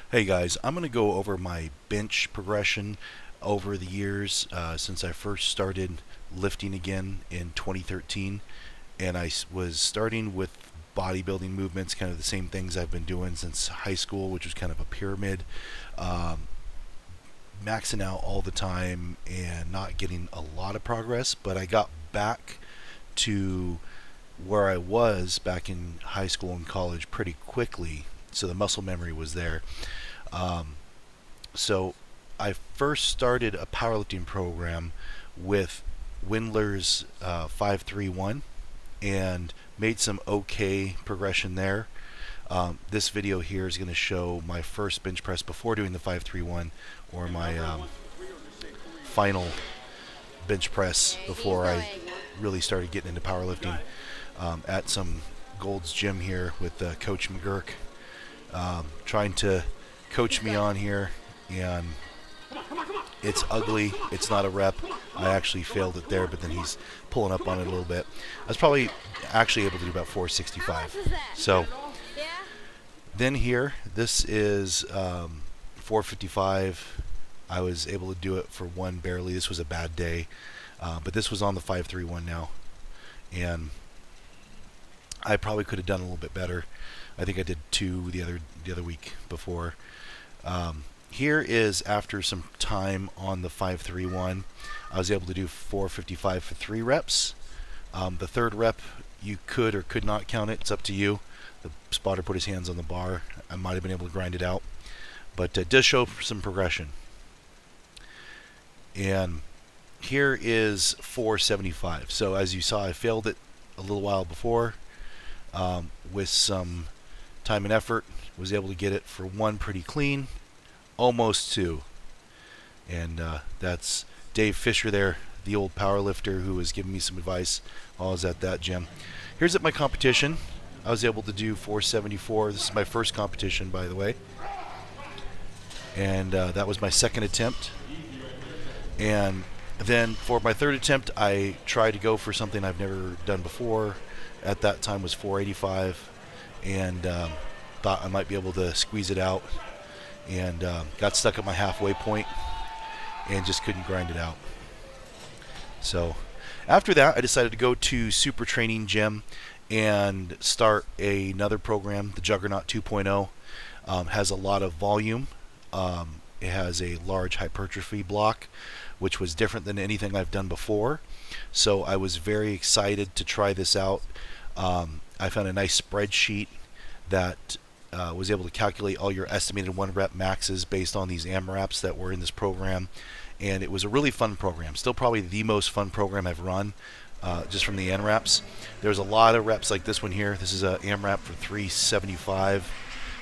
Hey guys, I'm going to go over my bench progression over the years since I first started lifting again in 2013. And was starting with bodybuilding movements, kind of the same things I've been doing since high school, which was kind of a pyramid, um, maxing out all the time and not getting a lot of progress. But I got back to where I was back in high school and college pretty quickly, so the muscle memory was there. Um, so I first started a powerlifting program with Wendler's 531 and made some okay progression there. This video here is going to show my first bench press before doing the 531, or my final bench press before I really started getting into powerlifting, at some Gold's Gym here with Coach McGurk, trying to coach me on here, and it's ugly. It's not a rep. I actually failed it there, but then he's pulling up on it a little bit. I was probably actually able to do about 465. So then here, this is 455. I was able to do it for one barely. This was a bad day, but this was on the 531 now, and I probably could have done a little bit better. I think I did two the other week before. Here is after some time on the 531. I was able to do 455 for 3 reps. The third rep, you could or could not count it. It's up to you. The spotter put his hands on the bar. I might have been able to grind it out, but it does show some progression. And here is 475. So as you saw, I failed it a little while before. With some time and effort, was able to get it for 1 pretty clean, almost 2. And that's Dave Fisher there, the old power lifter who was giving me some advice while I was at that gym. Here's at my competition. I was able to do 474. This is my first competition, by the way. And that was my second attempt. And then for my third attempt, I tried to go for something I've never done before. At that time was 485, and thought I might be able to squeeze it out, and got stuck at my halfway point and just couldn't grind it out. So after that, I decided to go to Super Training Gym and start another program. The Juggernaut 2.0 has a lot of volume. It has a large hypertrophy block, which was different than anything I've done before. So I was very excited to try this out. I found a nice spreadsheet that was able to calculate all your estimated 1 rep maxes based on these AMRAPs that were in this program. And it was a really fun program. Still probably the most fun program I've run, just from the AMRAPs. There's a lot of reps like this one here. This is a AMRAP for 375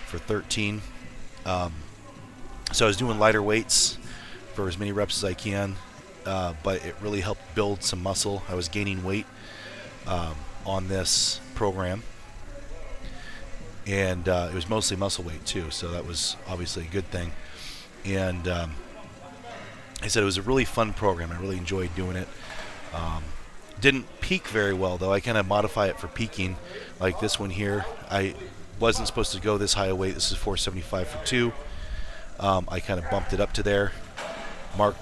for 13. So I was doing lighter weights for as many reps as I can, but it really helped build some muscle. I was gaining weight on this program, and it was mostly muscle weight too, so that was obviously a good thing. And I said it was a really fun program. I really enjoyed doing it. Didn't peak very well though. I kind of modify it for peaking, like this one here. I wasn't supposed to go this high a weight. This is 475 for 2. I kind of bumped it up to there. Mark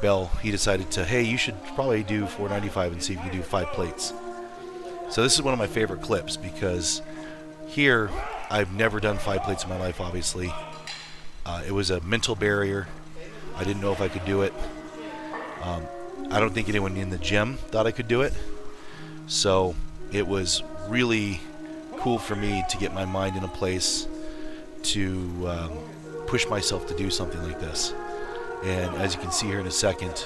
Bell, he decided to, hey, you should probably do 495 and see if you can do 5 plates. So this is one of my favorite clips, because here I've never done 5 plates in my life, obviously. It was a mental barrier. I didn't know if I could do it. I don't think anyone in the gym thought I could do it. So it was really cool for me to get my mind in a place to push myself to do something like this. And as you can see here in a second,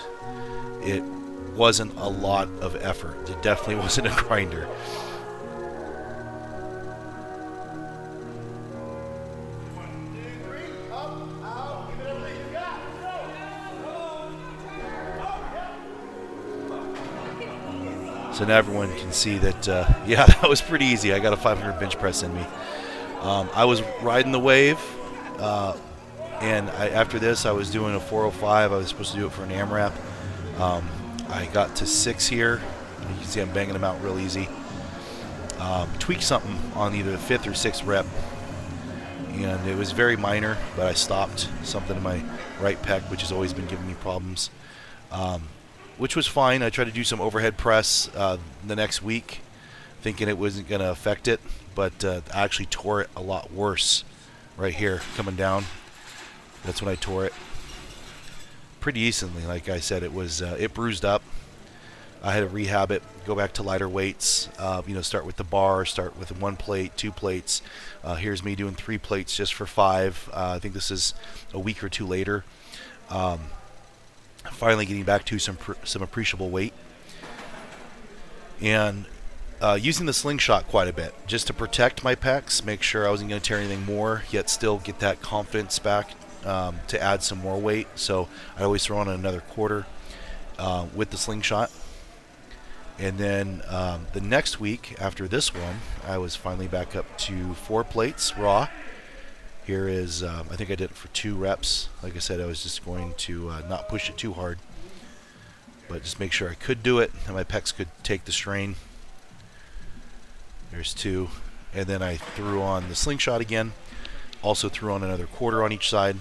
it wasn't a lot of effort. It definitely wasn't a grinder. So now everyone can see that, yeah, that was pretty easy. I got a 500 bench press in me. I was riding the wave, and after this I was doing a 405. I was supposed to do it for an AMRAP. I got to 6 here. You can see I'm banging them out real easy. tweaked something on either the 5th or 6th rep, and it was very minor, but I stopped something in my right pec, which has always been giving me problems, which was fine. I tried to do some overhead press the next week, thinking it wasn't going to affect it, but I actually tore it a lot worse right here coming down. That's when I tore it pretty decently. Like I said, it was it bruised up. I had to rehab it, go back to lighter weights, start with the bar, start with 1 plate, 2 plates. Here's me doing 3 plates just for 5. I think this is a week or 2 later. Finally getting back to some appreciable weight. And using the slingshot quite a bit, just to protect my pecs, make sure I wasn't going to tear anything more, yet still get that confidence back to add some more weight. So I always throw on another quarter with the slingshot. And then the next week after this one, I was finally back up to 4 plates raw. Here is, I think I did it for 2 reps. Like I said, I was just going to not push it too hard, but just make sure I could do it and my pecs could take the strain. There's 2. And then I threw on the slingshot again. Also threw on another quarter on each side.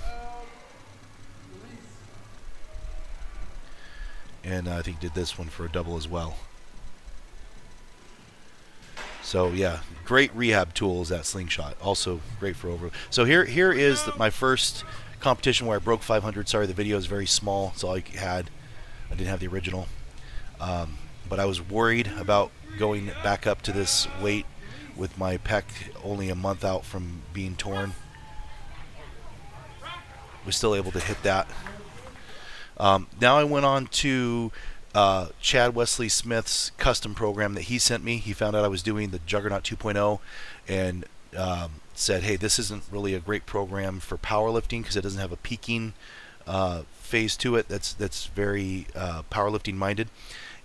And I think did this one for a double as well. So yeah, great rehab tool is that slingshot. Also great for over. So here is my first competition where I broke 500. Sorry, the video is very small. It's all I had. I didn't have the original. But I was worried about going back up to this weight with my pec only a month out from being torn. Was still able to hit that. Now I went on to Chad Wesley Smith's custom program that he sent me. He found out I was doing the Juggernaut 2.0 and said, hey, this isn't really a great program for powerlifting because it doesn't have a peaking phase to it. That's very powerlifting minded.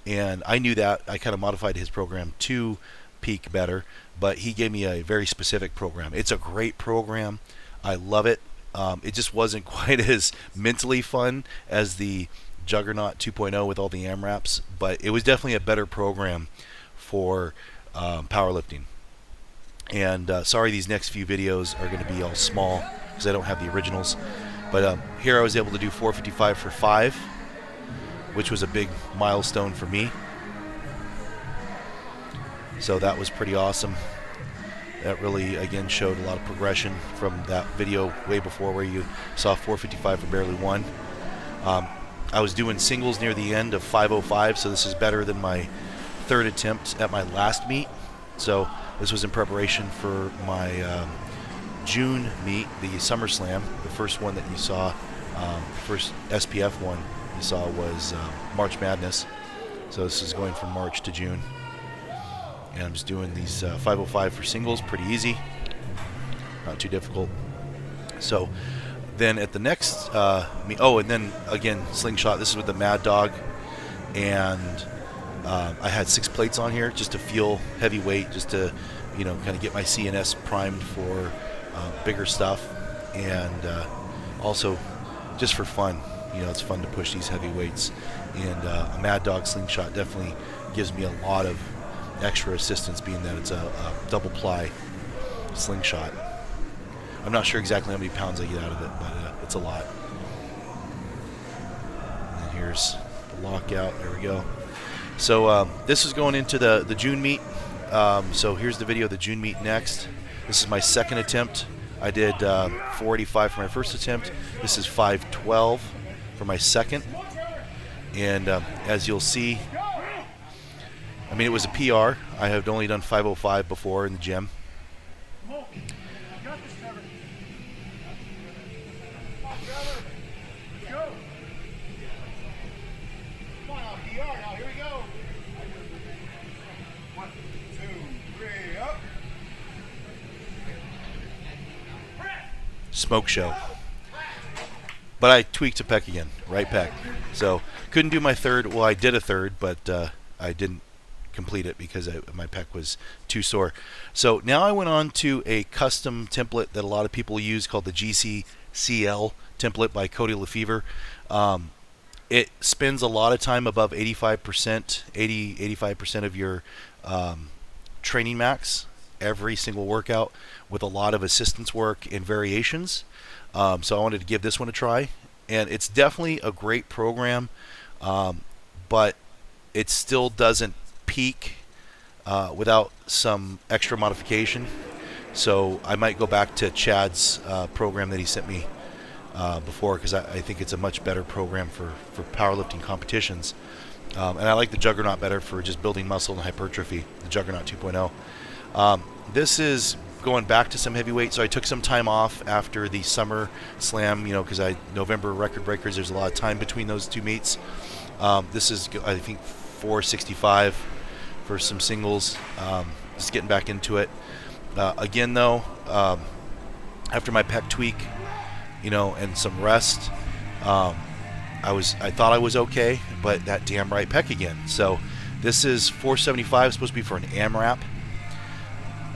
And I knew that. I kind of modified his program to peak better, but he gave me a very specific program. It's a great program. I love it. It just wasn't quite as mentally fun as the Juggernaut 2.0 with all the AMRAPs, but it was definitely a better program for powerlifting. And sorry, these next few videos are going to be all small because I don't have the originals. But here I was able to do 455 for 5, which was a big milestone for me. So that was pretty awesome. That really, again, showed a lot of progression from that video way before where you saw 455 for barely 1. I was doing singles near the end of 505, so this is better than my 3rd attempt at my last meet. So this was in preparation for my June meet, the SummerSlam. The first one that you saw, the first SPF one you saw was March Madness. So this is going from March to June. And I'm just doing these 505 for singles, pretty easy, not too difficult. So then at the next, and then again, slingshot. This is with the Mad Dog, and I had 6 plates on here just to feel heavy weight, just to, kind of get my CNS primed for bigger stuff, and also just for fun. It's fun to push these heavy weights, and a Mad Dog slingshot definitely gives me a lot of extra assistance, being that it's a double ply slingshot. I'm not sure exactly how many pounds I get out of it, but it's a lot. And here's the lockout. There we go. So this is going into the June meet. So here's the video of the June meet next. This is my 2nd attempt. I did 485 for my 1st attempt. This is 512 for my 2nd. And as you'll see, it was a PR. I had only done 505 before in the gym. Smoke show. But I tweaked a pec again, right pec. So couldn't do my 3rd. Well, I did a 3rd, but I didn't complete it because my pec was too sore. So now I went on to a custom template that a lot of people use called the GZCL Template by Cody Lefevre. It spends a lot of time above 85%, 85% of your training max every single workout with a lot of assistance work and variations. So I wanted to give this one a try, and it's definitely a great program, but it still doesn't peak without some extra modification. So I might go back to Chad's program that he sent me before, because I think it's a much better program for powerlifting competitions. And I like the Juggernaut better for just building muscle and hypertrophy, the Juggernaut 2.0. This is going back to some heavyweight, so I took some time off after the summer slam, because November Record Breakers, there's a lot of time between those two meets. This is, I think, 465 for some singles. Just getting back into it. Again, though, after my pec tweak, and some rest, I thought I was okay, but that damn right pec again. So this is 475, supposed to be for an AMRAP.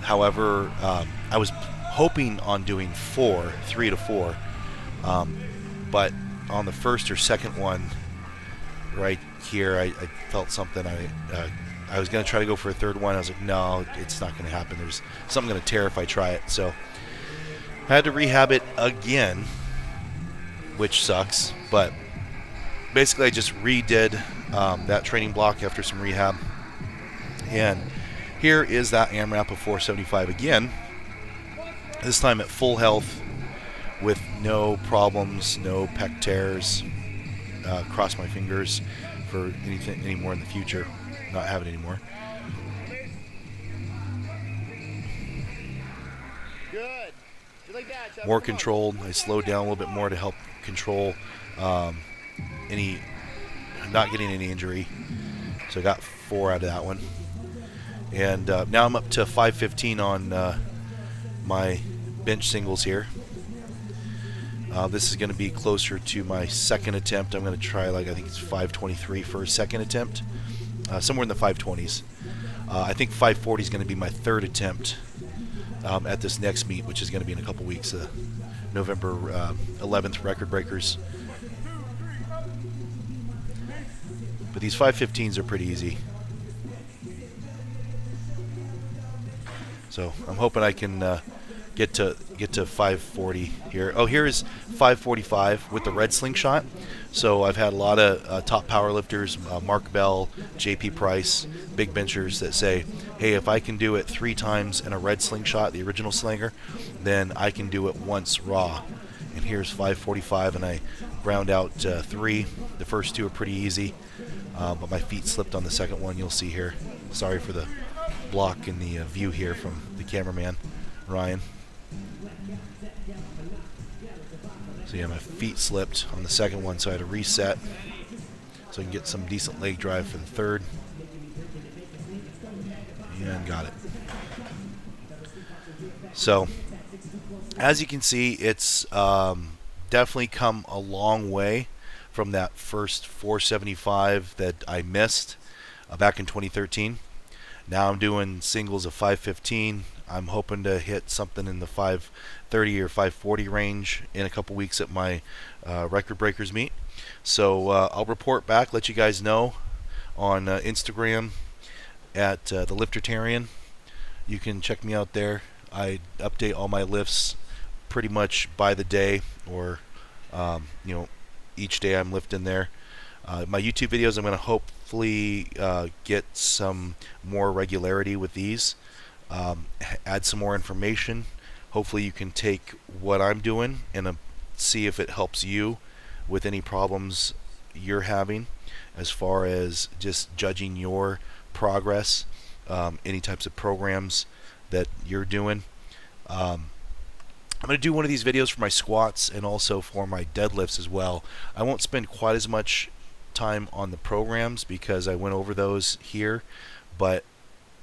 However, I was hoping on doing 3 to 4, but on the first or second one, right here, I felt something. I was going to try to go for a third one. I was like, no, it's not going to happen. There's something going to tear if I try it. So I had to rehab it again, which sucks. But basically, I just redid that training block after some rehab. And here is that AMRAP of 475 again, this time at full health with no problems, no pec tears. Cross my fingers for anything anymore in the future, not have it anymore. Good. You like that, Trevor? More controlled. I slowed down a little bit more to help control not getting any injury. So I got 4 out of that one. And now I'm up to 515 on my bench singles here. This is going to be closer to my second attempt. I'm going to try, I think it's 523 for a second attempt. Somewhere in the 520s. I think 540 is going to be my third attempt at this next meet, which is going to be in a couple weeks. November 11th Record Breakers. But these 515s are pretty easy. So I'm hoping I can get to 540 here. Oh, here is 545 with the red slingshot. So I've had a lot of top powerlifters, Mark Bell, JP Price, big benchers that say, hey, if I can do it 3 times in a red slingshot, the original slinger, then I can do it once raw. And here's 545, and I ground out 3. The first 2 are pretty easy, but my feet slipped on the second one. You'll see here. Sorry for the block in the view here from the cameraman, Ryan. So yeah, my feet slipped on the second one, so I had to reset so I can get some decent leg drive for the third. And got it. So, as you can see, it's definitely come a long way from that first 475 that I missed back in 2013. Now I'm doing singles of 515. I'm hoping to hit something in the 530 or 540 range in a couple weeks at my Record Breakers meet. So I'll report back, let you guys know on Instagram at the Liftertarian. You can check me out there. I update all my lifts pretty much by the day, or each day I'm lifting there. My YouTube videos, I'm going to hopefully get some more regularity with these, add some more information. Hopefully you can take what I'm doing and see if it helps you with any problems you're having as far as just judging your progress, any types of programs that you're doing. I'm going to do one of these videos for my squats and also for my deadlifts as well. I won't spend quite as much time on the programs because I went over those here, but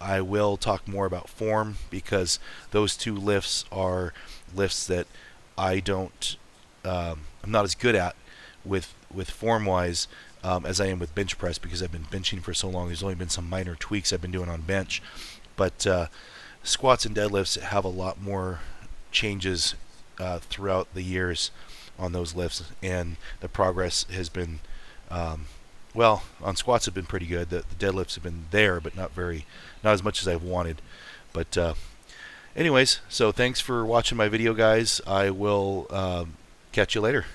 I will talk more about form because those 2 lifts are lifts that I don't, I'm not as good at with form wise as I am with bench press, because I've been benching for so long. There's only been some minor tweaks I've been doing on bench, but squats and deadlifts have a lot more changes throughout the years on those lifts, and the progress has been well, on squats have been pretty good. The deadlifts have been there, but not as much as I've wanted. But anyways, so thanks for watching my video, guys. I will catch you later.